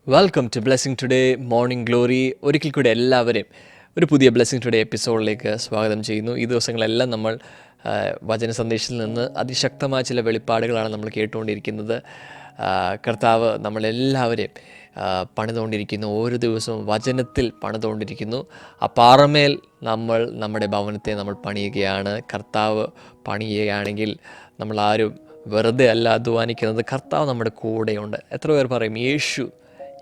Welcome to blessing today morning glory. ഒരിക്കൽ കൂടി എല്ലാവരെയും ഒരു പുതിയ ബ്ലെസ്സിങ് ടുഡേ എപ്പിസോഡിലേക്ക് സ്വാഗതം ചെയ്യുന്നു. ഈ ദിവസങ്ങളെല്ലാം നമ്മൾ വചന സന്ദേശത്തിൽ നിന്ന് അതിശക്തമായ ചില വെളിപ്പാടുകളാണ് നമ്മൾ കേട്ടുകൊണ്ടിരിക്കുന്നത്. കർത്താവ് നമ്മളെല്ലാവരെയും പണിതുകൊണ്ടിരിക്കുന്നു. ഓരോ ദിവസവും വചനത്തിൽ പണിതുകൊണ്ടിരിക്കുന്നു. ആ പാറമേൽ നമ്മൾ നമ്മുടെ ഭവനത്തെ നമ്മൾ പണിയുകയാണ്. കർത്താവ് പണിയുകയാണെങ്കിൽ നമ്മളാരും വെറുതെ അല്ല അധ്വാനിക്കുന്നത്. കർത്താവ് നമ്മുടെ കൂടെയുണ്ട്. എത്ര പേർ പറയും യേശു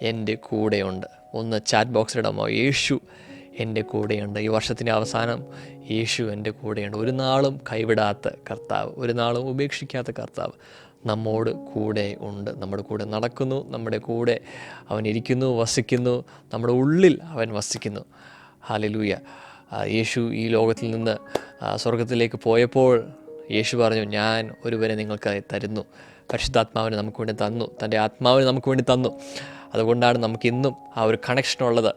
എൻ്റെ കൂടെയുണ്ട്? ഒന്ന് ചാറ്റ് ബോക്സിലിടാമോ? യേശു എൻ്റെ കൂടെയുണ്ട്. ഈ വർഷത്തിൻ്റെ അവസാനം യേശു എൻ്റെ കൂടെയുണ്ട്. ഒരു നാളും കൈവിടാത്ത കർത്താവ്, ഒരു നാളും ഉപേക്ഷിക്കാത്ത കർത്താവ് നമ്മോട് കൂടെ ഉണ്ട്. നമ്മുടെ കൂടെ നടക്കുന്നു, നമ്മുടെ കൂടെ അവൻ ഇരിക്കുന്നു, വസിക്കുന്നു, നമ്മുടെ ഉള്ളിൽ അവൻ വസിക്കുന്നു. ഹല്ലേലൂയ. യേശു ഈ ലോകത്തിൽ നിന്ന് സ്വർഗത്തിലേക്ക് പോയപ്പോൾ യേശു പറഞ്ഞു, ഞാൻ ഒരുവനെ നിങ്ങൾക്ക് തരുന്നു. പരിശുദ്ധാത്മാവിനെ നമുക്ക് വേണ്ടി തന്നു, തൻ്റെ ആത്മാവിനെ നമുക്ക് വേണ്ടി തന്നു. അതുകൊണ്ടാണ് നമുക്കിന്നും ആ ഒരു കണക്ഷനുള്ളത്.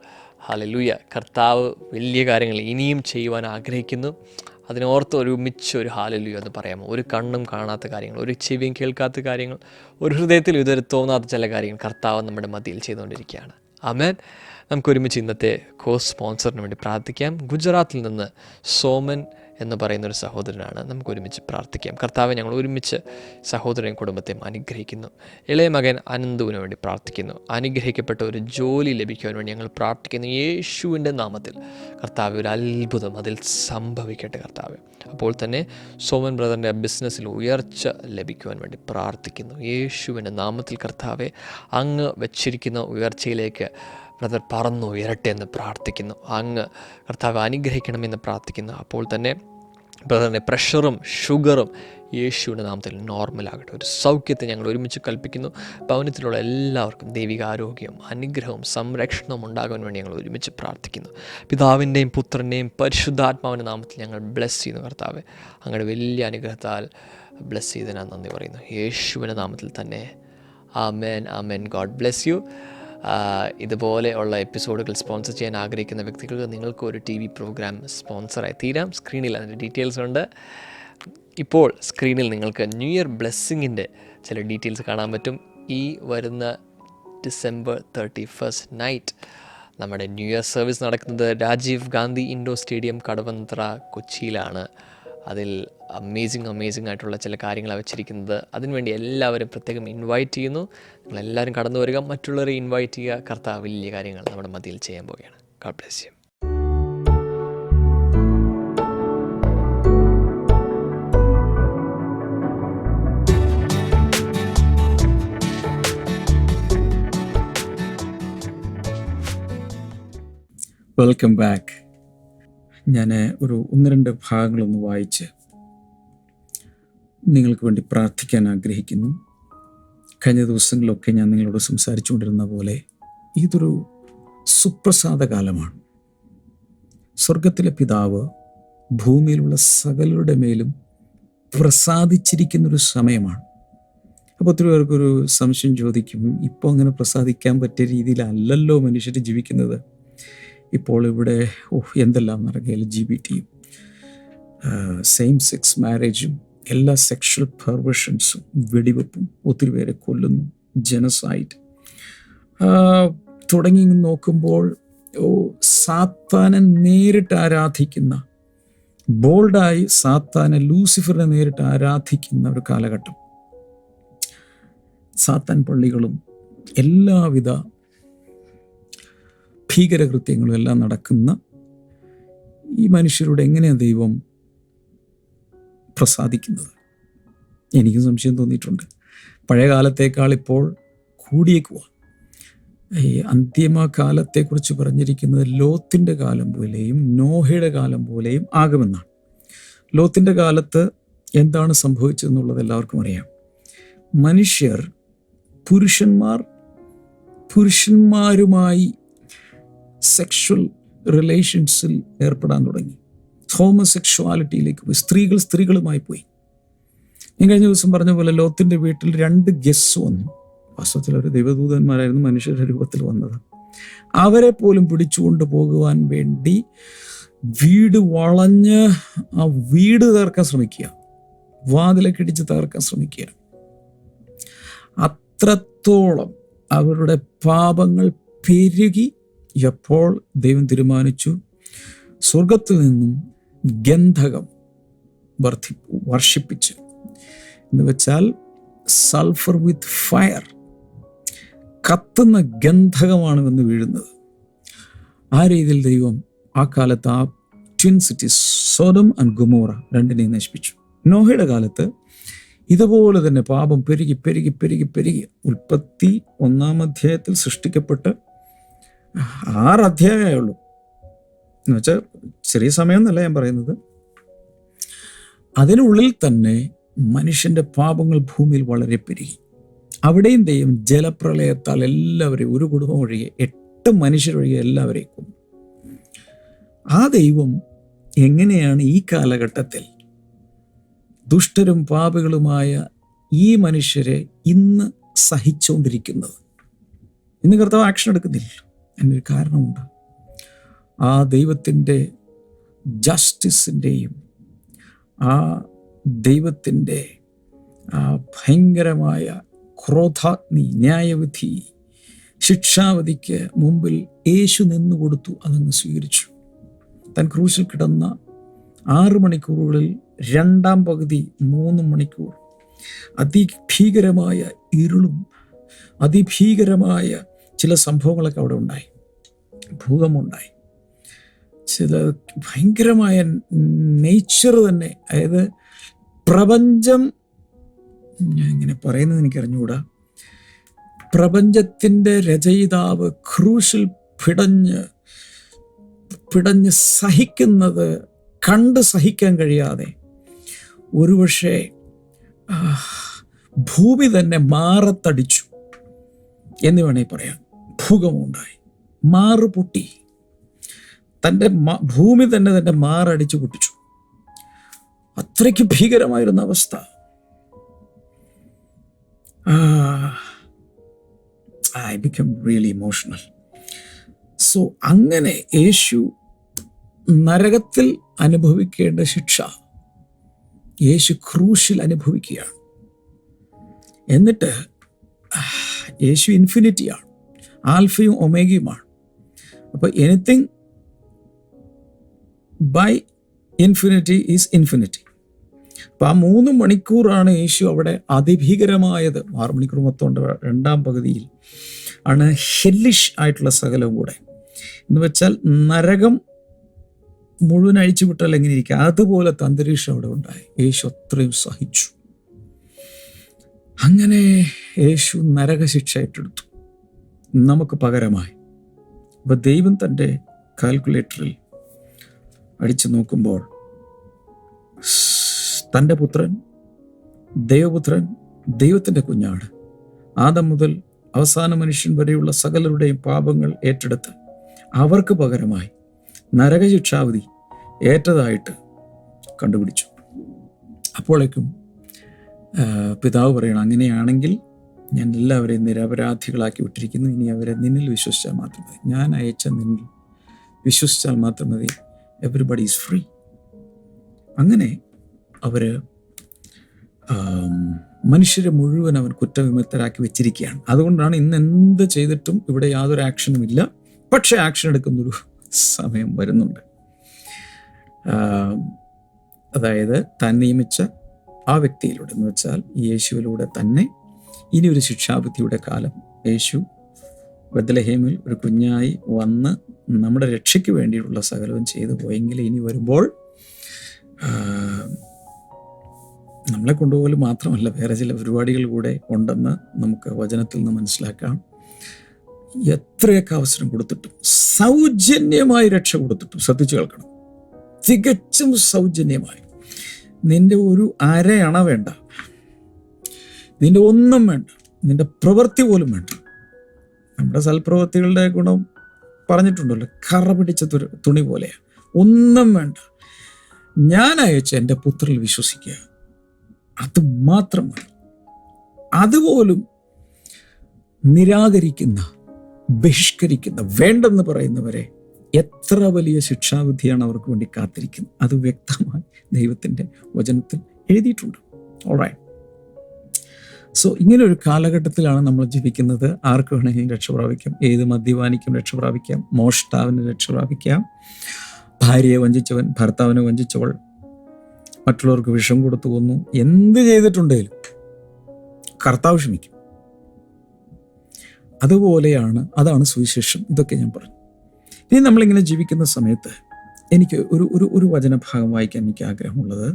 ഹല്ലേലൂയ. കർത്താവ് വലിയ കാര്യങ്ങൾ ഇനിയും ചെയ്യുവാൻ ആഗ്രഹിക്കുന്നു. അതിനോർത്ത് ഒരുമിച്ച് ഹല്ലേലൂയ എന്ന് പറയാമോ? ഒരു കണ്ണും കാണാത്ത കാര്യങ്ങൾ, ഒരു ചെവിയും കേൾക്കാത്ത കാര്യങ്ങൾ, ഒരു ഹൃദയത്തിൽ ഇതുവരെ തോന്നാത്ത ചില കാര്യങ്ങൾ കർത്താവ് നമ്മുടെ മധ്യയിൽ ചെയ്തുകൊണ്ടിരിക്കുകയാണ്. ആമേൻ. നമുക്കൊരുമിച്ച് ഇന്നത്തെ കോ സ്പോൺസറിന് വേണ്ടി പ്രാർത്ഥിക്കാം. ഗുജറാത്തിൽ നിന്ന് സോമൻ എന്ന് പറയുന്നൊരു സഹോദരനാണ്. നമുക്കൊരുമിച്ച് പ്രാർത്ഥിക്കാം. കർത്താവ്, ഞങ്ങൾ ഒരുമിച്ച് സഹോദരൻ കുടുംബത്തെയും അനുഗ്രഹിക്കുന്നു. ഇളയ മകൻ അനന്തുവിന് വേണ്ടി പ്രാർത്ഥിക്കുന്നു. അനുഗ്രഹിക്കപ്പെട്ട ഒരു ജോലി ലഭിക്കുവാൻ വേണ്ടി ഞങ്ങൾ പ്രാർത്ഥിക്കുന്നു. യേശുവിൻ്റെ നാമത്തിൽ കർത്താവ് ഒരു അത്ഭുതം അതിൽ സംഭവിക്കട്ടെ കർത്താവ്. അപ്പോൾ തന്നെ സോമൻ ബ്രദറിൻ്റെ ബിസിനസ്സിൽ ഉയർച്ച ലഭിക്കുവാൻ വേണ്ടി പ്രാർത്ഥിക്കുന്നു. യേശുവിൻ്റെ നാമത്തിൽ കർത്താവെ, അങ്ങ് വച്ചിരിക്കുന്ന ഉയർച്ചയിലേക്ക് ബ്രദർ പറന്നു ഉയരട്ടെ എന്ന് പ്രാർത്ഥിക്കുന്നു. അങ്ങ് കർത്താവ് അനുഗ്രഹിക്കണമെന്ന് പ്രാർത്ഥിക്കുന്നു. അപ്പോൾ തന്നെ ബ്രദറിൻ്റെ പ്രഷറും ഷുഗറും യേശുവിൻ്റെ നാമത്തിൽ നോർമലാകട്ടെ. ഒരു സൗഖ്യത്തെ ഞങ്ങൾ ഒരുമിച്ച് കൽപ്പിക്കുന്നു. ഭവനത്തിലുള്ള എല്ലാവർക്കും ദൈവിക ആരോഗ്യവും അനുഗ്രഹവും സംരക്ഷണവും ഉണ്ടാകാൻ വേണ്ടി ഞങ്ങൾ ഒരുമിച്ച് പ്രാർത്ഥിക്കുന്നു. പിതാവിൻ്റെയും പുത്രൻ്റെയും പരിശുദ്ധാത്മാവിൻ്റെ നാമത്തിൽ ഞങ്ങൾ ബ്ലെസ് ചെയ്യുന്നു. കർത്താവ്, അങ്ങയുടെ വലിയ അനുഗ്രഹത്താൽ ബ്ലെസ് ചെയ്തതിനാണ് നന്ദി പറയുന്നു. യേശുവിൻ്റെ നാമത്തിൽ തന്നെ. ആമേൻ, ആമേൻ. God bless you. ഇതുപോലെ ഉള്ള എപ്പിസോഡുകൾ സ്പോൺസർ ചെയ്യാൻ ആഗ്രഹിക്കുന്ന വ്യക്തികൾക്ക് നിങ്ങൾക്ക് ഒരു TV പ്രോഗ്രാം സ്പോൺസറായി തീരാം. സ്ക്രീനിൽ അതിൻ്റെ ഡീറ്റെയിൽസ് ഉണ്ട്. ഇപ്പോൾ സ്ക്രീനിൽ നിങ്ങൾക്ക് ന്യൂ ഇയർ ബ്ലെസ്സിങ്ങിൻ്റെ ചില ഡീറ്റെയിൽസ് കാണാൻ പറ്റും. ഈ വരുന്ന December 31 നൈറ്റ് നമ്മുടെ ന്യൂ ഇയർ സർവീസ് നടക്കുന്നത് രാജീവ് ഗാന്ധി ഇൻഡോർ സ്റ്റേഡിയം, കടവന്ത്ര, കൊച്ചിയിലാണ്. അതിൽ അമേസിങ് ആയിട്ടുള്ള ചില കാര്യങ്ങളാണ് വെച്ചിരിക്കുന്നത്. അതിനുവേണ്ടി എല്ലാവരും പ്രത്യേകം ഇൻവൈറ്റ് ചെയ്യുന്നു. നിങ്ങളെല്ലാവരും കടന്നു വരിക, മറ്റുള്ളവരെ ഇൻവൈറ്റ് ചെയ്യുക. കർത്താവ് വലിയ കാര്യങ്ങൾ നമ്മുടെ മധ്യയിൽ ചെയ്യാൻ പോവുകയാണ്. God bless U. Welcome back. ഞാൻ ഒന്ന് രണ്ട് ഭാഗങ്ങളൊന്ന് വായിച്ച് നിങ്ങൾക്ക് വേണ്ടി പ്രാർത്ഥിക്കാൻ ആഗ്രഹിക്കുന്നു. കഴിഞ്ഞ ദിവസങ്ങളിലൊക്കെ ഞാൻ നിങ്ങളോട് സംസാരിച്ചുകൊണ്ടിരുന്ന പോലെ ഇതൊരു സുപ്രസാദ കാലമാണ്. സ്വർഗത്തിലെ പിതാവ് ഭൂമിയിലുള്ള സകലരുടെ മേലും പ്രസാദിച്ചിരിക്കുന്നൊരു സമയമാണ്. അപ്പോൾ ഒത്തിരി പേർക്കൊരു സംശയം ചോദിക്കും, ഇപ്പോൾ അങ്ങനെ പ്രസാദിക്കാൻ പറ്റിയ രീതിയിലല്ലല്ലോ മനുഷ്യർ ജീവിക്കുന്നത്. ഇപ്പോൾ ഇവിടെ എന്തെല്ലാം നടക്കുക, LGBT, സെയിം സെക്സ് മാരേജും, എല്ലാ സെക്ഷൽ പെർവേഷൻസും, വെടിവെപ്പും, ഒത്തിരി പേരെ കൊല്ലുന്നു, ജനസൈഡ് തുടങ്ങി നോക്കുമ്പോൾ സാത്താനെ നേരിട്ട് ആരാധിക്കുന്ന, ബോൾഡായി സാത്താനെ, ലൂസിഫറിനെ നേരിട്ട് ആരാധിക്കുന്ന ഒരു കാലഘട്ടം. സാത്താൻ പള്ളികളും എല്ലാവിധ ഭീകരകൃത്യങ്ങളും എല്ലാം നടക്കുന്ന ഈ മനുഷ്യരോട് എങ്ങനെയാണ് ദൈവം പ്രസാദിക്കുന്നത്? എനിക്ക് സംശയം തോന്നിയിട്ടുണ്ട്. പഴയ കാലത്തേക്കാൾ ഇപ്പോൾ കൂടിയേക്കുക. ഈ അന്തിമകാലത്തെക്കുറിച്ച് പറഞ്ഞിരിക്കുന്നത് ലോത്തിൻ്റെ കാലം പോലെയും നോഹയുടെ കാലം പോലെയും ആകുമെന്നാണ്. ലോത്തിൻ്റെ കാലത്ത് എന്താണ് സംഭവിച്ചതെന്നുള്ളത് എല്ലാവർക്കും അറിയാം. മനുഷ്യർ പുരുഷന്മാരുമായി സെക്ഷൽ റിലേഷൻസിൽ ഏർപ്പെടാൻ തുടങ്ങി. ഹോമോസെക്ഷുവാലിറ്റിയിലേക്ക് പോയി. സ്ത്രീകളുമായി പോയി. ഞാൻ കഴിഞ്ഞ ദിവസം പറഞ്ഞ പോലെ ലോത്തിൻ്റെ വീട്ടിൽ 2 ഗെസ്റ്റ് വന്നു. വാസ്തവത്തിൽ അവർ ദൈവദൂതന്മാരായിരുന്നു, മനുഷ്യരുടെ രൂപത്തിൽ വന്നത്. അവരെ പോലും പിടിച്ചുകൊണ്ട് പോകുവാൻ വേണ്ടി വീട് വളഞ്ഞ് ആ വീട് തകർക്കാൻ ശ്രമിക്കുക, വാതിലൊക്കെ ഇടിച്ച് തകർക്കാൻ ശ്രമിക്കുക. അത്രത്തോളം അവരുടെ പാപങ്ങൾ പെരുകി. എപ്പോൾ ദൈവം തീരുമാനിച്ചു സ്വർഗത്തിൽ നിന്നും ഗന്ധകം വർഷിപ്പിച്ച്, എന്ന് വെച്ചാൽ സൾഫർ വിത്ത് ഫയർ, കത്തുന്ന ഗന്ധകമാണ് വന്ന് വീഴുന്നത്. ആ രീതിയിൽ ദൈവം ആ കാലത്ത് ആ twin cities Sodom and Gomorrah രണ്ടിനെയും നശിപ്പിച്ചു. നോഹയുടെ കാലത്ത് ഇതുപോലെ തന്നെ പാപം പെരുകി പെരുകി പെരുകി പെരുകി ഉൽപ്പത്തി 1-ാം അധ്യായത്തിൽ സൃഷ്ടിക്കപ്പെട്ട് 6 അധ്യായമേ ഉള്ളൂ. എന്ന് വെച്ചാൽ ചെറിയ സമയം എന്നല്ല ഞാൻ പറയുന്നത്. അതിനുള്ളിൽ തന്നെ മനുഷ്യൻ്റെ പാപങ്ങൾ ഭൂമിയിൽ വളരെ പെരുകി. അവിടെയും ദൈവം ജലപ്രളയത്താൽ എല്ലാവരെയും, ഒരു കുടുംബം ഒഴികെ 8 മനുഷ്യരൊഴികെ എല്ലാവരെയും കൊന്നു. ആ ദൈവം എങ്ങനെയാണ് ഈ കാലഘട്ടത്തിൽ ദുഷ്ടരും പാപികളുമായ ഈ മനുഷ്യരെ ഇന്ന് സഹിച്ചുകൊണ്ടിരിക്കുന്നത്? ഇന്ന് കർത്താവ് ആക്ഷൻ എടുക്കുന്നില്ല. അതിനൊരു കാരണമുണ്ട്. ആ ദൈവത്തിൻ്റെ ജസ്റ്റിസിൻ്റെയും ആ ദൈവത്തിൻ്റെ ആ ഭയങ്കരമായ ക്രോധാഗ്നി, ന്യായവിധി, ശിക്ഷാവിധിക്ക് മുമ്പിൽ യേശു നിന്നു കൊടുത്തു. അതങ്ങ് സ്വീകരിച്ചു. താൻ ക്രൂശിൽ കിടന്ന 6 മണിക്കൂറുകളിൽ 2-ാം പകുതി 3 മണിക്കൂർ അതിഭീകരമായ ഇരുളും അതിഭീകരമായ ചില സംഭവങ്ങളൊക്കെ അവിടെ ഉണ്ടായി. ഭൂകമ്പമുണ്ടായി, ചില ഭയങ്കരമായ നേച്ചർ തന്നെ. അതായത് പ്രപഞ്ചം, ഞാൻ ഇങ്ങനെ പറയുന്നത് എനിക്കറിഞ്ഞുകൂടാ, പ്രപഞ്ചത്തിൻ്റെ രചയിതാവ് ക്രൂശിൽ പിടഞ്ഞ് സഹിക്കുന്നത് കണ്ട് സഹിക്കാൻ കഴിയാതെ ഒരുപക്ഷെ ഭൂമി തന്നെ മാറത്തടിച്ചു എന്ന് വേണമെങ്കിൽ പറയാം. ഭൂകമ്പമുണ്ടായി, മാറ് പൊട്ടി, ഭൂമി തന്നെ തൻ്റെ മാറടിച്ചു പൊട്ടിച്ചു. അത്രയ്ക്ക് ഭീകരമായിരുന്ന അവസ്ഥ. I became really emotional. So അങ്ങനെ യേശു നരകത്തിൽ അനുഭവിക്കേണ്ട ശിക്ഷ യേശു ക്രൂശിൽ അനുഭവിക്കുകയാണ്. എന്നിട്ട് യേശു ഇൻഫിനിറ്റിയാണ്, ആൽഫയും ഒമേഗയുമാണ്. അപ്പോൾ anything by infinity is infinity. അപ്പോൾ ആ 3 മണിക്കൂറാണ് യേശു അവിടെ അതിഭീകരമായത്. 6 മണിക്കൂർ മൊത്തമുണ്ട്. 2-ാം പകുതിയിൽ ആണ് ഹെല്ലിഷ് ആയിട്ടുള്ള സകലവും കൂടെ. എന്ന് വെച്ചാൽ നരകം മുഴുവൻ അഴിച്ചു വിട്ടാൽ എങ്ങനെ ഇരിക്കുക, അതുപോലത്തെ അന്തരീക്ഷം അവിടെ ഉണ്ടായി. യേശു അത്രയും സഹിച്ചു. അങ്ങനെ യേശു നരകശിക്ഷ ഏറ്റെടുത്തു നമുക്ക് പകരമായി. അപ്പോൾ ദൈവം തൻ്റെ കാൽക്കുലേറ്ററിൽ അടിച്ചു നോക്കുമ്പോൾ തൻ്റെ പുത്രൻ, ദൈവപുത്രൻ, ദൈവത്തിൻ്റെ കുഞ്ഞാട്, ആദം മുതൽ അവസാന മനുഷ്യൻ വരെയുള്ള സകലരുടെയും പാപങ്ങൾ ഏറ്റെടുത്ത് അവർക്ക് പകരമായി നരകശിക്ഷാവിധി ഏറ്റതായിട്ട് കണ്ടുപിടിച്ചു. അപ്പോഴേക്കും പിതാവ് പറയണം, അങ്ങനെയാണെങ്കിൽ ഞാൻ എല്ലാവരെയും നിരപരാധികളാക്കി വിട്ടിരിക്കുന്നു. ഇനി അവരെ നിന്നിൽ വിശ്വസിച്ചാൽ മാത്രം മതി, ഞാൻ അയച്ച നിന്നിൽ വിശ്വസിച്ചാൽ മാത്രം മതി. Everybody is free. അങ്ങനെ അവർ മനുഷ്യരെ മുഴുവൻ അവൻ കുറ്റവിമുക്തരാക്കി വെച്ചിരിക്കുകയാണ്. അതുകൊണ്ടാണ് ഇന്ന് എന്ത് ചെയ്തിട്ടും ഇവിടെ യാതൊരു ആക്ഷനും ഇല്ല. പക്ഷേ ആക്ഷൻ എടുക്കുന്നൊരു സമയം വരുന്നുണ്ട്. അതായത് താൻ നിയമിച്ച ആ വ്യക്തിയിലൂടെ, എന്ന് വെച്ചാൽ യേശുവിലൂടെ തന്നെ ഇനിയൊരു ശിക്ഷാവിധിയുടെ കാലം. യേശു ബത്ലഹേമിൽ ഒരു കുഞ്ഞായി വന്ന് നമ്മുടെ രക്ഷയ്ക്ക് വേണ്ടിയിട്ടുള്ള സകലവും ചെയ്തു പോയെങ്കിൽ ഇനി വരുമ്പോൾ നമ്മളെ കൊണ്ടുപോലും മാത്രമല്ല, വേറെ ചില പരിപാടികൾ കൂടെ ഉണ്ടെന്ന് നമുക്ക് വചനത്തിൽ നിന്ന് മനസ്സിലാക്കാം. എത്രയൊക്കെ അവസരം കൊടുത്തിട്ടും, സൗജന്യമായി രക്ഷ കൊടുത്തിട്ടും, ശ്രദ്ധിച്ചു കേൾക്കണം, തികച്ചും സൗജന്യമായി. നിന്റെ ഒരു അരയണ വേണ്ട, നിന്റെ ഒന്നും വേണ്ട, നിന്റെ പ്രവൃത്തി പോലും വേണ്ട. നമ്മുടെ സൽപ്രവൃത്തികളുടെ ഗുണം പറഞ്ഞിട്ടുണ്ടല്ലോ, കറ പിടിച്ച തുണി പോലെയാണ്. ഒന്നും വേണ്ട, ഞാൻ അയച്ച എൻ്റെ പുത്രനിൽ വിശ്വസിക്കുക, അത് മാത്രം മതി. അതുപോലും നിരാകരിക്കുന്ന, ബഹിഷ്കരിക്കുന്ന, വേണ്ടെന്ന് പറയുന്നവരെ എത്ര വലിയ ശിക്ഷാവിധിയാണ് അവർക്ക് വേണ്ടി കാത്തിരിക്കുന്നത്. അത് വ്യക്തമായി ദൈവത്തിൻ്റെ വചനത്തിൽ എഴുതിയിട്ടുണ്ട്. ഓൾറൈറ്റ്. സോ ഇങ്ങനെ ഒരു കാലഘട്ടത്തിലാണ് നമ്മൾ ജീവിക്കുന്നത്. ആർക്ക് വേണമെങ്കിലും രക്ഷ പ്രാപിക്കാം. ഏത് മദ്യപാനിക്കും രക്ഷ പ്രാപിക്കാം, മോഷ്ടാവിന് രക്ഷ പ്രാപിക്കാം, ഭാര്യയെ വഞ്ചിച്ചവൻ, ഭർത്താവിനെ വഞ്ചിച്ചവൾ, മറ്റുള്ളവർക്ക് വിഷം കൊടുത്തു കൊന്നു, എന്ത് ചെയ്തിട്ടുണ്ടെങ്കിലും കർത്താവ് ക്ഷമിക്കും. അതാണ് സുവിശേഷം. ഇതൊക്കെ ഞാൻ പറഞ്ഞു. ഇനി നമ്മളിങ്ങനെ ജീവിക്കുന്ന സമയത്ത് എനിക്ക് ഒരു വചനഭാഗം വായിക്കാൻ എനിക്ക് ആഗ്രഹമുള്ളത്.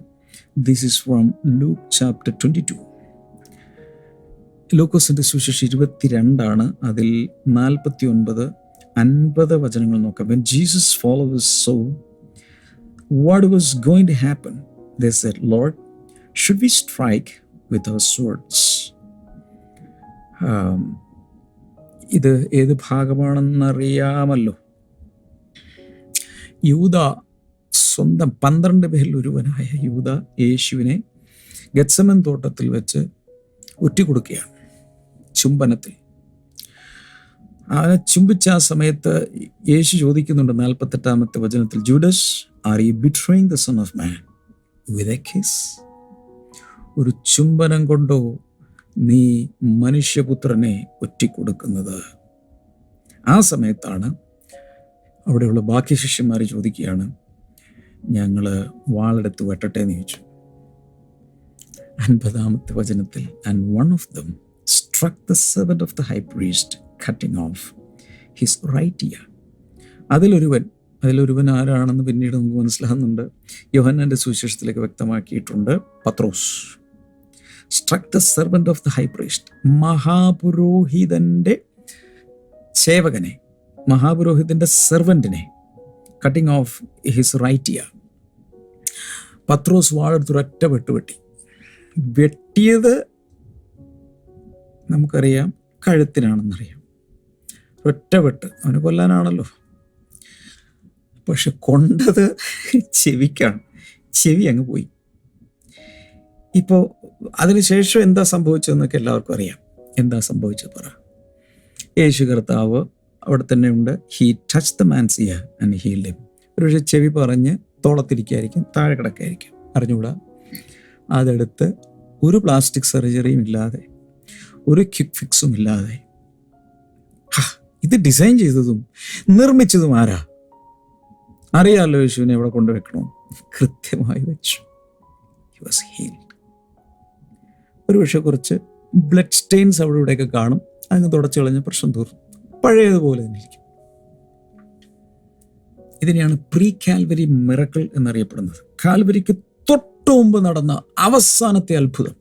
This is from Luke chapter 22. ലൂക്കോസിന്റെ സുവിശേഷം 22 അതിൽ 49-50 വചനങ്ങൾ നോക്കാം. When Jesus followers saw what was going to happen, they said, Lord, should we strike with our swords? ഇത് ഏത് ഭാഗമാണെന്നറിയാമല്ലോ. യൂദ, സ്വന്തം 12 പേരിൽ ഒരുവനായ യൂദ യേശുവിനെ ഗത്സമൻ തോട്ടത്തിൽ വെച്ച് ഒറ്റിക്കൊടുക്കുകയാണ് ചുംബനത്തിൽ. അവനെ ചുംബിച്ച ആ സമയത്ത് യേശു ചോദിക്കുന്നുണ്ട് 48-ാമത്തെ വചനത്തിൽ, Judas, are you betraying the son of man with a kiss? ഒരു ചുംബനം കൊണ്ടോ നീ മനുഷ്യപുത്രനെ ഒറ്റിക്കൊടുക്കുന്നത്? ആ സമയത്താണ് അവിടെയുള്ള ബാക്കി ശിഷ്യന്മാർ ചോദിക്കുകയാണ്, ഞങ്ങൾ വാളെടുത്ത് വെട്ടട്ടെ എന്ന് ചോദിച്ചു. 50-ാമത്തെ വചനത്തിൽ, and one of them struck the servant of the high priest, cutting off his right ear. അതിലൊരുവൻ ആരാണെന്ന് പിന്നീട് നമുക്ക് മനസ്സിലാകുന്നുണ്ട്. യോഹന്നാന്റെ സുവിശേഷത്തിലേക്ക് വ്യക്തമാക്കിയിട്ടുണ്ട്. പത്രോസ്. struck the servant of the high priest, മഹാപുരോഹിതന്റെ സേവകനെ, മഹാപുരോഹിതന്റെ സെർവന്റിനെ, cutting off his right ear. പത്രോസ് വാളെടുത്ത് ഒരൊറ്റ വെട്ടി. വെട്ടിയത് നമുക്കറിയാം കഴുത്തിനാണെന്നറിയാം. ഒറ്റ വെട്ട്, അവനെ കൊല്ലാനാണല്ലോ. പക്ഷെ കൊണ്ടത് ചെവിക്കാണ്. ചെവി അങ്ങ് പോയി. ഇപ്പോൾ അതിനുശേഷം എന്താ സംഭവിച്ചതെന്നൊക്കെ എല്ലാവർക്കും അറിയാം. എന്താ സംഭവിച്ചത് പറ. യേശു കർത്താവ് അവിടെ തന്നെ ഉണ്ട്. He touch the man's year and healed him. ഒരുപക്ഷെ ചെവി പറഞ്ഞ് തോളത്തിരിക്കായിരിക്കും, താഴെ കിടക്കായിരിക്കും, അറിഞ്ഞുകൂടാ. അതെടുത്ത് ഒരു പ്ലാസ്റ്റിക് സർജറിയും ഇല്ലാതെ, ഒരു ക്വിക്ക് ഫിക്സും ഇല്ലാതെ, ഇത് ഡിസൈൻ ചെയ്തതും നിർമ്മിച്ചതും ആരാ? അറിയാമല്ലോ യേശുവിനെ എവിടെ കൊണ്ടുവെക്കണോ, കൃത്യമായി വെച്ചു. He was healed. ഒരുപക്ഷെ കുറച്ച് ബ്ലഡ് സ്റ്റെയിൻസ് അവിടെ ഇവിടെയൊക്കെ കാണും. അങ്ങ് തുടച്ചു കളഞ്ഞ പ്രശ്നം തീർന്നു, പഴയതുപോലെ തന്നെ ഇരിക്കും. ഇതിനെയാണ് പ്രീ കാൽവരി മിറക്കിൾ എന്നറിയപ്പെടുന്നത്. കാൽവരിക്ക് തൊട്ടു മുമ്പ് നടന്ന അവസാനത്തെ അത്ഭുതം.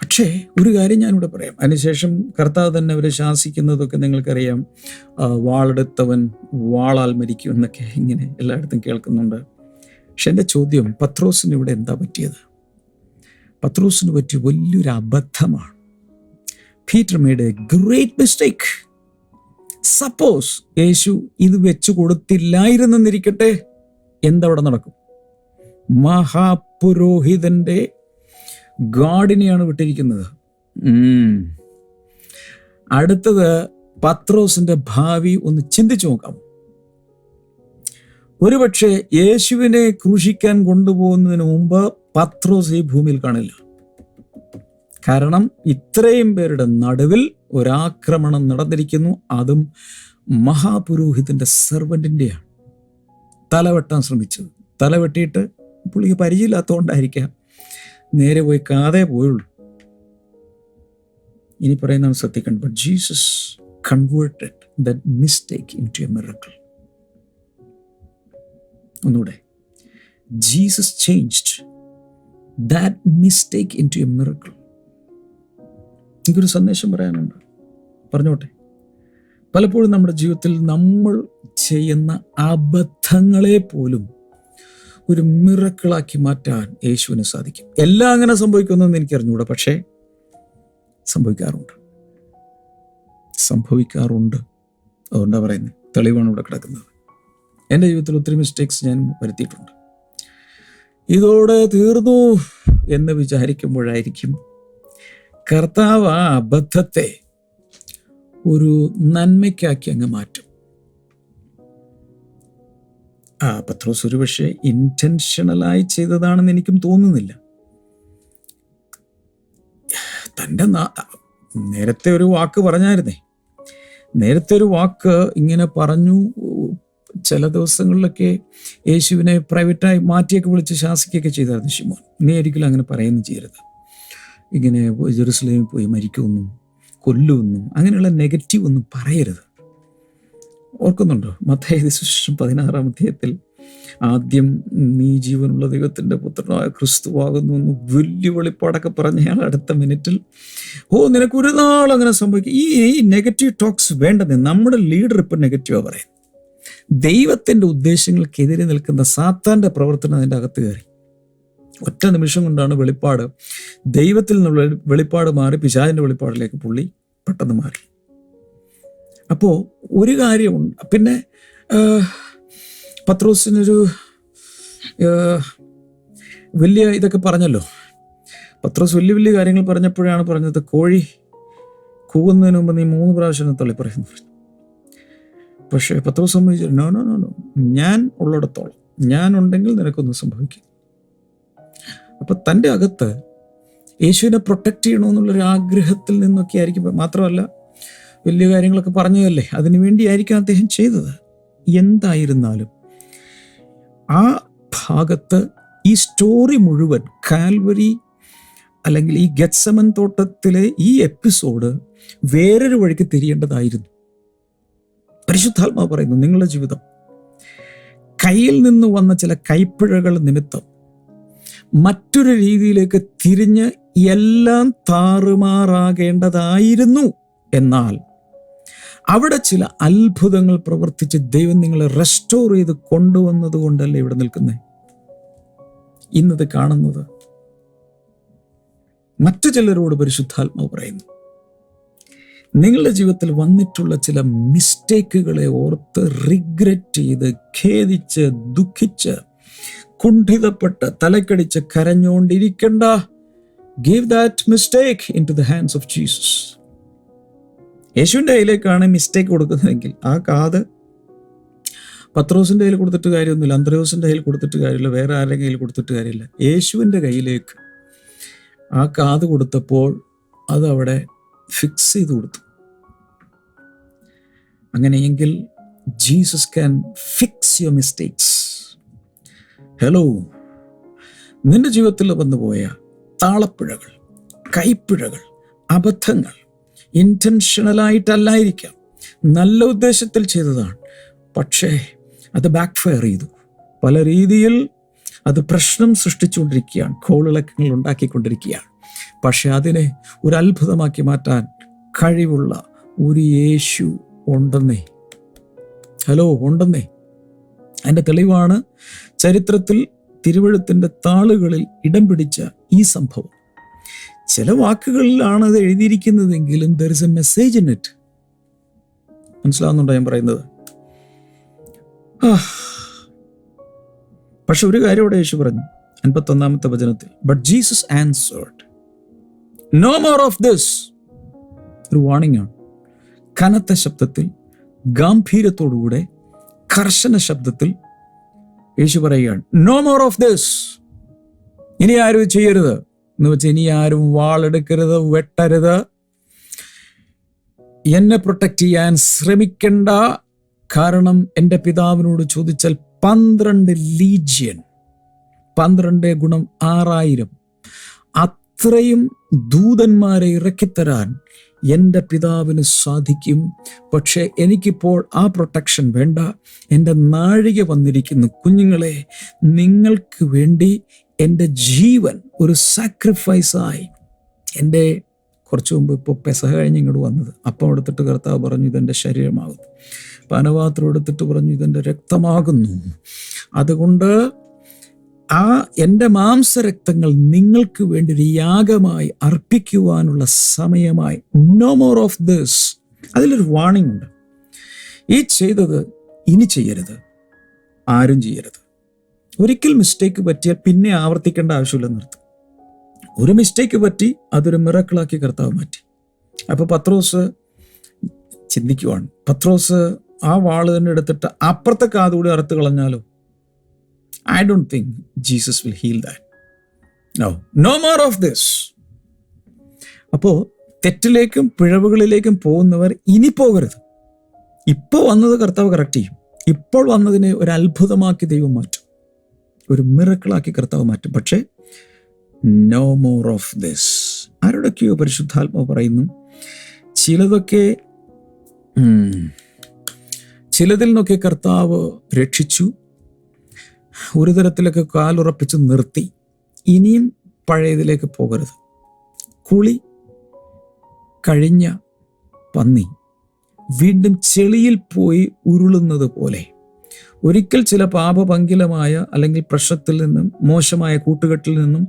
പക്ഷേ ഒരു കാര്യം ഞാനിവിടെ പറയാം. അതിനുശേഷം കർത്താവ് തന്നെ അവരെ ശാസിക്കുന്നതൊക്കെ നിങ്ങൾക്കറിയാം. വാളെടുത്തവൻ വാളാൽ മരിക്കും എന്നൊക്കെ ഇങ്ങനെ എല്ലായിടത്തും കേൾക്കുന്നുണ്ട്. പക്ഷെ എൻ്റെ ചോദ്യം, പത്രോസിന് ഇവിടെ എന്താ പറ്റിയത്? പത്രോസിന് പറ്റിയ വലിയൊരു അബദ്ധമാണ്. Peter made a great mistake. Suppose Yeshu ഇത് വെച്ചു കൊടുത്തില്ലായിരുന്നെന്നിരിക്കട്ടെ, എന്തവിടെ നടക്കും? മഹാപുരോഹിതന്റെ ഗാർഡിനെയാണ് വിട്ടിരിക്കുന്നത്. അടുത്തത് പത്രോസിന്റെ ഭാവി ഒന്ന് ചിന്തിച്ചു നോക്കാം. ഒരുപക്ഷെ യേശുവിനെ ക്രൂശിക്കാൻ കൊണ്ടുപോകുന്നതിന് മുമ്പ് പത്രോസ് ഈ ഭൂമിയിൽ കാണില്ല. കാരണം ഇത്രയും പേരുടെ നടുവിൽ ഒരാക്രമണം നടന്നിരിക്കുന്നു. അതും മഹാപുരോഹിതന്റെ സെർവന്റിന്റെയാണ്. തലവെട്ടാൻ ശ്രമിച്ചത്. തലവെട്ടിയിട്ട് പുള്ളിക്ക് പരിചയമില്ലാത്തതുകൊണ്ടായിരിക്കാം നേരെ പോയി കാതേ പോയുള്ളൂ. ഇനി പറയുന്നതാണ് ശ്രദ്ധിക്കണം. But Jesus converted that mistake into a miracle. ഒന്നുകൂടെ, Jesus changed that mistake into a miracle. എനിക്കൊരു സന്ദേശം പറയാനുണ്ട്, പറഞ്ഞോട്ടെ. പലപ്പോഴും നമ്മുടെ ജീവിതത്തിൽ നമ്മൾ ചെയ്യുന്ന അബദ്ധങ്ങളെ പോലും ഒരു മിറക്കിളാക്കി മാറ്റാൻ യേശുവിന് സാധിക്കും. എല്ലാം അങ്ങനെ സംഭവിക്കുമെന്ന് എനിക്ക് അറിഞ്ഞുകൂടാ, പക്ഷേ സംഭവിക്കാറുണ്ട്. അതുകൊണ്ടാണ് പറയുന്നത്. തെളിവാണ് ഇവിടെ കിടക്കുന്നത്. എൻ്റെ ജീവിതത്തിൽ ഒത്തിരി മിസ്റ്റേക്സ് ഞാൻ വരുത്തിയിട്ടുണ്ട്. ഇതോടെ തീർന്നു എന്ന് വിചാരിക്കുമ്പോഴായിരിക്കും കർത്താവ് ആ അബദ്ധത്തെ ഒരു നന്മയ്ക്കാക്കി അങ്ങ് മാറ്റും. പത്രോസ് ഒരുപക്ഷെ ഇന്റൻഷണലായി ചെയ്തതാണെന്ന് എനിക്കും തോന്നുന്നില്ല. നേരത്തെ ഒരു വാക്ക് പറഞ്ഞായിരുന്നേ, നേരത്തെ ഒരു വാക്ക് ഇങ്ങനെ പറഞ്ഞു. ചില ദിവസങ്ങളിലൊക്കെ യേശുവിനെ പ്രൈവറ്റായി മാറ്റിയൊക്കെ വിളിച്ച് ശാസിക്കുകയൊക്കെ ചെയ്തായിരുന്നു ശിമോൻ. നീ ഒരിക്കലും അങ്ങനെ പറയുകയും ചെയ്യരുത്, ഇങ്ങനെ ജെറുസലേമിൽ പോയി മരിക്കുമെന്നും കൊല്ലുമെന്നും അങ്ങനെയുള്ള നെഗറ്റീവ് ഒന്നും പറയരുത്. ഓർക്കുന്നുണ്ടോ? മത്തായി സുവിശേഷം 16-ാം അധ്യായത്തിൽ ആദ്യം നീ ജീവനുള്ള ദൈവത്തിൻ്റെ പുത്രനായ ക്രിസ്തുവാകുന്നു എന്ന് വലിയ വെളിപ്പാടൊക്കെ പറഞ്ഞയാൾ അടുത്ത മിനിറ്റിൽ നിനക്ക് ഒരു നാൾ അങ്ങനെ സംഭവിക്കും. ഈ നെഗറ്റീവ് ടോക്സ് വേണ്ടത്. നമ്മുടെ ലീഡർ ഇപ്പം നെഗറ്റീവാണ് പറയുന്നത്. ദൈവത്തിൻ്റെ ഉദ്ദേശങ്ങൾക്കെതിരെ നിൽക്കുന്ന സാത്താൻ്റെ പ്രവർത്തനം അതിൻ്റെ അകത്ത് കയറി. ഒറ്റ നിമിഷം കൊണ്ടാണ് വെളിപ്പാട്, ദൈവത്തിൽ നിന്നുള്ള വെളിപ്പാട് മാറി പിശാചിൻ്റെ വെളിപ്പാടിലേക്ക് പുള്ളി പെട്ടെന്ന് മാറി. അപ്പോൾ ഒരു കാര്യമുണ്ട്. പിന്നെ പത്രോസിനൊരു വലിയ ഇതൊക്കെ പറഞ്ഞല്ലോ. പത്രോസ് വലിയ വലിയ കാര്യങ്ങൾ പറഞ്ഞപ്പോഴാണ് പറഞ്ഞത്, കോഴി കൂവുന്നതിന് മുമ്പ് നീ 3 പ്രാവശ്യം തള്ളി പറയുന്നു. പക്ഷേ പത്രോസ് സംബന്ധിച്ചു, നോ നോ നോ നോ, ഞാൻ ഉള്ളിടത്തോളം, ഞാനുണ്ടെങ്കിൽ നിനക്കൊന്നും സംഭവിക്കും. അപ്പം തൻ്റെ അകത്ത് യേശുവിനെ പ്രൊട്ടക്റ്റ് ചെയ്യണമെന്നുള്ളൊരു ആഗ്രഹത്തിൽ നിന്നൊക്കെ ആയിരിക്കും. മാത്രമല്ല വലിയ കാര്യങ്ങളൊക്കെ പറഞ്ഞതല്ലേ, അതിനു വേണ്ടിയായിരിക്കും അദ്ദേഹം ചെയ്തത്. എന്തായിരുന്നാലും ആ ഭാഗത്ത് ഈ സ്റ്റോറി മുഴുവൻ, കാൽവരി അല്ലെങ്കിൽ ഈ ഗെത്സമൻ തോട്ടത്തിലെ ഈ എപ്പിസോഡ് വേറൊരു വഴിക്ക് തിരിയേണ്ടതായിരുന്നു. പരിശുദ്ധാത്മാവ് പറയുന്നു, നിങ്ങളുടെ ജീവിതം കയ്യിൽ നിന്ന് വന്ന ചില കൈപ്പിഴകൾ നിമിത്തം മറ്റൊരു രീതിയിലേക്ക് തിരിഞ്ഞ് എല്ലാം താറുമാറാകേണ്ടതായിരുന്നു. എന്നാൽ അവിടെ ചില അത്ഭുതങ്ങൾ പ്രവർത്തിച്ച് ദൈവം നിങ്ങളെ റെസ്റ്റോർ ചെയ്ത് കൊണ്ടുവന്നത് കൊണ്ടല്ലേ ഇവിടെ നിൽക്കുന്നത്, ഇന്നത് കാണുന്നത്. മറ്റു ചിലരോട് പരിശുദ്ധാത്മാവ് പറയുന്നു, നിങ്ങളുടെ ജീവിതത്തിൽ വന്നിട്ടുള്ള ചില മിസ്റ്റേക്കുകളെ ഓർത്ത് റിഗ്രറ്റ് ചെയ്ത് ഖേദിച്ച് ദുഃഖിച്ച് കുണ്ഠിതപ്പെട്ട് തലക്കടിച്ച് കരഞ്ഞുകൊണ്ടിരിക്കണ്ട. Give that mistake in to the hands of Jesus. യേശുവിൻ്റെ കയ്യിലേക്കാണ് മിസ്റ്റേക്ക് കൊടുക്കുന്നതെങ്കിൽ ആ കാത് പത്രോസിൻ്റെ കയ്യിൽ കൊടുത്തിട്ട് കാര്യമൊന്നുമില്ല, അന്ത്രയോസിൻ്റെ കയ്യിൽ കൊടുത്തിട്ട് കാര്യമില്ല, വേറെ ആരുടെ കയ്യിൽ കൊടുത്തിട്ട് കാര്യമില്ല. യേശുവിൻ്റെ കയ്യിലേക്ക് ആ കാത് കൊടുത്തപ്പോൾ അതവിടെ ഫിക്സ് ചെയ്ത് കൊടുത്തു. അങ്ങനെയെങ്കിൽ Jesus can fix your mistakes. Hello, നിന്റെ ജീവിതത്തിൽ വന്നുപോയ താളപ്പിഴകൾ, കൈപ്പിഴകൾ, അബദ്ധങ്ങൾ ഇൻറ്റൻഷണലായിട്ടല്ലായിരിക്കാം, നല്ല ഉദ്ദേശത്തിൽ ചെയ്തതാണ്, പക്ഷേ അത് ബാക്ക് ഫയർ ചെയ്തു. പല രീതിയിൽ അത് പ്രശ്നം സൃഷ്ടിച്ചുകൊണ്ടിരിക്കുകയാണ്, കോളിളക്കങ്ങൾ ഉണ്ടാക്കിക്കൊണ്ടിരിക്കുകയാണ്. പക്ഷെ അതിനെ ഒരു അത്ഭുതമാക്കി മാറ്റാൻ കഴിവുള്ള ഒരു യേശു ഉണ്ടെന്നേ. ഹലോ, ഉണ്ടെന്നേ. അതിൻ്റെ തെളിവാണ് ചരിത്രത്തിൽ തിരുവെഴുത്തിൻ്റെ താളുകളിൽ ഇടം പിടിച്ച ഈ സംഭവം. ചില വാക്കുകളിലാണ് അത് എഴുതിയിരിക്കുന്നതെങ്കിലും there is a message in it. മനസ്സിലാവുന്നുണ്ടോ ഞാൻ പറയുന്നത്? പക്ഷെ ഒരു കാര്യം ഇവിടെ യേശു പറഞ്ഞു 51-ാമത്തെ വചനത്തിൽ, but Jesus answered no more of this. ഒരു വാണിംഗ് ആണ്. കനത്ത ശബ്ദത്തിൽ, ഗാംഭീര്യത്തോടുകൂടെ, കർശന ശബ്ദത്തിൽ യേശു പറയുകയാണ്, നോ മോർ ഓഫ് ദിസ്. ഇനി ആരും ചെയ്യരുത് എന്ന് വെച്ചാൽ ഇനി ആരും വാളെടുക്കരുത്, വെട്ടരുത്, എന്നെ പ്രൊട്ടക്റ്റ് ചെയ്യാൻ ശ്രമിക്കണ്ട. കാരണം എൻ്റെ പിതാവിനോട് ചോദിച്ചാൽ 12 ലീജിയൻ, 12 ഗുണം 6000 അത്രയും ദൂതന്മാരെ ഇറക്കിത്തരാൻ എൻ്റെ പിതാവിന് സാധിക്കും. പക്ഷേ എനിക്കിപ്പോൾ ആ പ്രൊട്ടക്ഷൻ വേണ്ട. എൻ്റെ നാഴിക വന്നിരിക്കുന്നു. കുഞ്ഞുങ്ങളെ, നിങ്ങൾക്ക് വേണ്ടി എൻ്റെ ജീവൻ ഒരു സാക്രിഫൈസായി, എൻ്റെ കുറച്ച് മുമ്പ് ഇപ്പോൾ പെസഹ കഴിഞ്ഞ് ഇങ്ങോട്ട് വന്നത്, അപ്പം എടുത്തിട്ട് കർത്താവ് പറഞ്ഞു ഇതെൻ്റെ ശരീരമാകുന്നു, പാനപാത്രം എടുത്തിട്ട് പറഞ്ഞു ഇതെൻ്റെ രക്തമാകുന്നു. അതുകൊണ്ട് ആ എൻ്റെ മാംസരക്തങ്ങൾ നിങ്ങൾക്ക് വേണ്ടി ഒരു യാഗമായി അർപ്പിക്കുവാനുള്ള സമയമായി. No more of this. അതിലൊരു വാണിംഗ് ഉണ്ട്. ഈ ചെയ്തത് ഇനി ചെയ്യരുത്, ആരും ചെയ്യരുത്. ഒരിക്കൽ മിസ്റ്റേക്ക് പറ്റിയാൽ പിന്നെ ആവർത്തിക്കേണ്ട ആവശ്യമില്ലെന്നർത്ഥം. ഒരു മിസ്റ്റേക്ക് പറ്റി, അതൊരു മിറക്കിളാക്കി കർത്താവ് മാറ്റി. അപ്പോൾ പത്രോസ് ചിന്തിക്കുവാണ്, പത്രോസ് ആ വാള് തന്നെ എടുത്തിട്ട് അപ്പുറത്തെ കാതുകൂടി അറുത്ത് കളഞ്ഞാലോ? I don't think Jesus will heal that. No more of this. അപ്പോൾ തെറ്റിലേക്കും പിഴവുകളിലേക്കും പോകുന്നവർ ഇനി പോകരുത്. ഇപ്പോൾ വന്നത് കർത്താവ് കറക്റ്റ് ചെയ്യും. ഇപ്പോൾ വന്നതിനെ ഒരു അത്ഭുതമാക്കി ദൈവം മാറ്റും, ഒരു മിറക്കിളാക്കി കർത്താവ് മാറ്റും. പക്ഷേ നോ മോർ ഓഫ് ദിസ്. ആരോടൊക്കെയോ പരിശുദ്ധാത്മാവ് പറയുന്നു, ചിലതിൽ നിന്നൊക്കെ കർത്താവ് രക്ഷിച്ചു, ഒരു തരത്തിലൊക്കെ കാലുറപ്പിച്ച് നിർത്തി. ഇനിയും പഴയതിലേക്ക് പോകരുത്. കുളി കഴിഞ്ഞ പന്നി വീണ്ടും ചെളിയിൽ പോയി ഉരുളുന്നത് പോലെ ഒരിക്കൽ ചില പാപപങ്കിലമായ അല്ലെങ്കിൽ പ്രശ്നത്തിൽ നിന്നും, മോശമായ കൂട്ടുകെട്ടിൽ നിന്നും,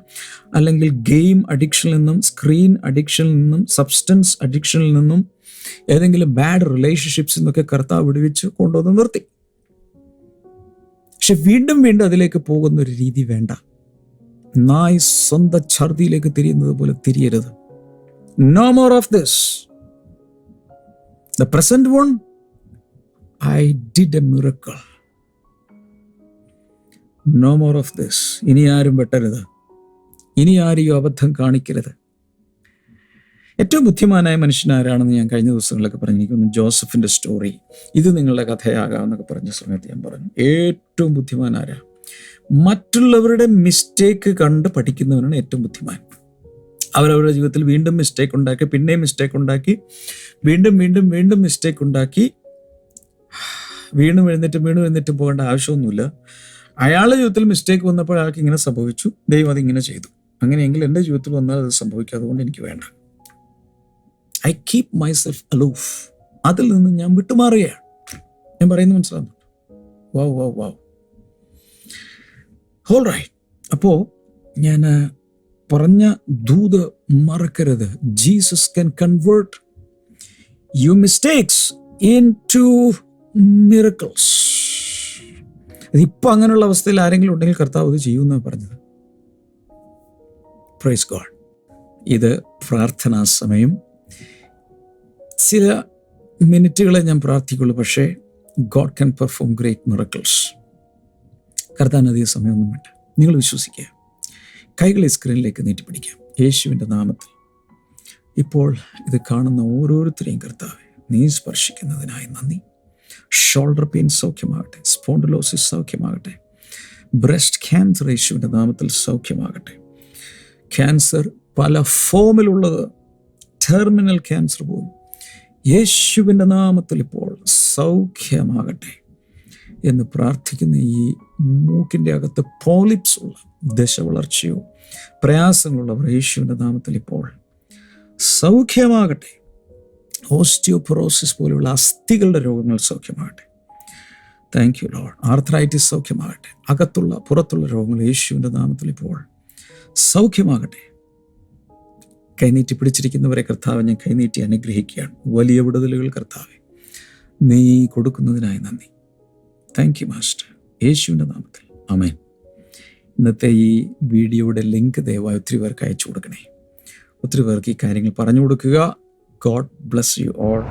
അല്ലെങ്കിൽ ഗെയിം അഡിക്ഷനിൽ നിന്നും, സ്ക്രീൻ അഡിക്ഷനിൽ നിന്നും, സബ്സ്റ്റൻസ് അഡിക്ഷനിൽ നിന്നും, ഏതെങ്കിലും ബാഡ് റിലേഷൻഷിപ്സിൽ നിന്നൊക്കെ കർത്താവ് വിടുവിച്ച് കൊണ്ടുവന്ന് നിർത്തി. പക്ഷെ വീണ്ടും വീണ്ടും അതിലേക്ക് പോകുന്ന ഒരു രീതി വേണ്ട. നായ് സ്വന്തം ഛർദിയിലേക്ക് തിരിയുന്നത് പോലെ തിരിയരുത്. No more of this. The present one, I did a miracle. No more of this. ഇനി ആരും വെട്ടരുത്, ഇനി ആരെയും അബദ്ധം കാണിക്കരുത്. ഏറ്റവും ബുദ്ധിമാനായ മനുഷ്യനാരാണെന്ന് ഞാൻ കഴിഞ്ഞ ദിവസങ്ങളിലൊക്കെ പറഞ്ഞിരിക്കുന്നു. ജോസഫിന്റെ സ്റ്റോറി, ഇത് നിങ്ങളുടെ കഥയാകാമെന്നൊക്കെ പറഞ്ഞ സമയത്ത് ഞാൻ പറഞ്ഞു, ഏറ്റവും ബുദ്ധിമാനാരാ? മറ്റുള്ളവരുടെ മിസ്റ്റേക്ക് കണ്ട് പഠിക്കുന്നവനാണ് ഏറ്റവും ബുദ്ധിമാൻ. അവരവരുടെ ജീവിതത്തിൽ വീണ്ടും മിസ്റ്റേക്ക് ഉണ്ടാക്കി, പിന്നെയും മിസ്റ്റേക്ക് ഉണ്ടാക്കി, വീണ്ടും വീണ്ടും വീണ്ടും മിസ്റ്റേക്ക് ഉണ്ടാക്കി, വീണ്ടും എഴുന്നേറ്റ് പോകേണ്ട ആവശ്യമൊന്നുമില്ല. അയാളുടെ ജീവിതത്തിൽ മിസ്റ്റേക്ക് വന്നപ്പോൾ അയാൾക്ക് ഇങ്ങനെ സംഭവിച്ചു, ദൈവം അതിങ്ങനെ ചെയ്തു. അങ്ങനെയെങ്കിൽ എൻ്റെ ജീവിതത്തിൽ വന്നാൽ അത് സംഭവിക്കും, അതുകൊണ്ട് എനിക്ക് വേണ്ട. I keep myself aloof. അതിൽ നിന്ന് ഞാൻ വിട്ടുമാറുകയാണ്. ഞാൻ പറയുന്നത് മനസ്സിലാകുന്നു? വാവ്. All right. അപ്പോൾ ഞാൻ പറഞ്ഞ ദൂത് മറക്കരുത്. Jesus can convert your mistakes into miracles. ഇതിപ്പോൾ അങ്ങനെയുള്ള അവസ്ഥയിൽ ആരെങ്കിലും ഉണ്ടെങ്കിൽ കർത്താവ് ഇത് ചെയ്യുമെന്നാണ് പറഞ്ഞത്. Praise God. ഇത് പ്രാർത്ഥനാ സമയം. ചില മിനിറ്റുകളെ ഞാൻ പ്രാർത്ഥിക്കുള്ളൂ, പക്ഷേ God can perform great miracles. കർത്താവിന് അധികം സമയമൊന്നും വേണ്ട. നിങ്ങൾ വിശ്വസിക്കുക. കൈകളെ സ്ക്രീനിലേക്ക് നീട്ടിപ്പിടിക്കാം. യേശുവിൻ്റെ നാമത്തിൽ ഇപ്പോൾ ഇത് കാണുന്ന ഓരോരുത്തരെയും കർത്താവേ നീ സ്പർശിക്കുന്നതിനായി നന്ദി. ഷോൾഡർ പെയിൻ സൗഖ്യമാകട്ടെ, സ്പോണ്ടിലോസിസ് സൗഖ്യമാകട്ടെ, ബ്രസ്റ്റ് ക്യാൻസർ യേശുവിൻ്റെ നാമത്തിൽ സൗഖ്യമാകട്ടെ. ക്യാൻസർ പല ഫോമിലുള്ളത്, ടെർമിനൽ ക്യാൻസർ പോലും യേശുവിൻ്റെ നാമത്തിൽ ഇപ്പോൾ സൗഖ്യമാകട്ടെ എന്ന് പ്രാർത്ഥിക്കുന്ന ഈ മൂക്കിൻ്റെ അകത്ത് പോളിപ്സ് ഉള്ള, ദശവളർച്ചയോ പ്രയാസങ്ങളുള്ളവർ യേശുവിൻ്റെ നാമത്തിൽ ഇപ്പോൾ സൗഖ്യമാകട്ടെ. ഓസ്റ്റിയോപൊറോസിസ് പോലെയുള്ള അസ്ഥികളുടെ രോഗങ്ങൾ സൗഖ്യമാകട്ടെ. Thank you Lord. ആർത്രൈറ്റിസ് സൗഖ്യമാകട്ടെ. അകത്തുള്ള പുറത്തുള്ള രോഗങ്ങൾ യേശുവിൻ്റെ നാമത്തിൽ ഇപ്പോൾ സൗഖ്യമാകട്ടെ. കൈനീട്ടി പിടിച്ചിരിക്കുന്നവരെ കർത്താവ് ഞാൻ കൈനീട്ടി അനുഗ്രഹിക്കുകയാണ്. വലിയ വിടുതലുകൾ കർത്താവെ നീ കൊടുക്കുന്നതിനായി നന്ദി. Thank you master. യേശുവിൻ്റെ നാമത്തിൽ ആമേൻ. ഇന്നത്തെ ഈ വീഡിയോയുടെ ലിങ്ക് ദയവായി ഒത്തിരി പേർക്ക് അയച്ചു കൊടുക്കണേ. ഒത്തിരി പേർക്ക് ഈ കാര്യങ്ങൾ പറഞ്ഞു കൊടുക്കുക. God bless you all.